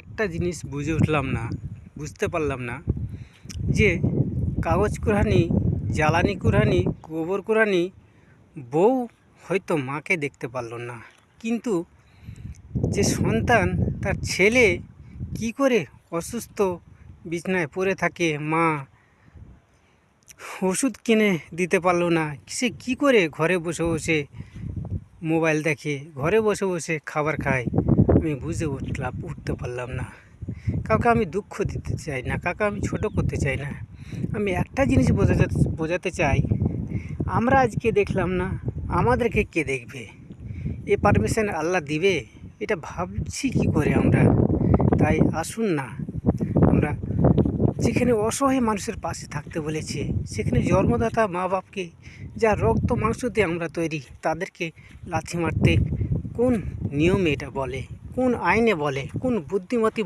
একটা জিনিস বুঝতে পারলাম না যে কাগজ কুড়ানি, জ্বালানি কুড়ানি, গোবর কুড়ানি বউ হয়তো মাকে দেখতে পারলো না, কিন্তু যে সন্তান তার ছেলে কি করে অসুস্থ বিছানায় পড়ে থাকে, মা ওষুধ কিনে দিতে পারলো না, সে কি করে ঘরে বসে বসে মোবাইল দেখে, ঘরে বসে বসে খাবার খায়, আমি উঠতে পারলাম না। কাউকে আমি দুঃখ দিতে চাই না, কাউকে আমি ছোট করতে চাই না। আমি একটা জিনিস বোঝাতে চাই, আমরা আজকে দেখলাম না, আমাদেরকে কে দেখবে? এ পারমিশন আল্লাহ দিবে? এটা ভাবছি কি করে আমরা। তাই আসুন না, আমরা যেখানে অসহায় মানুষের পাশে থাকতে বলেছে, সেখানে জন্মদাতা মা বাপকে, যা রক্ত মাংস দিয়ে আমরা তৈরি, তাদেরকে লাথি মারতে কোন নিয়মে এটা বলে, কোন আইনে বলে, কোন বুদ্ধিমতী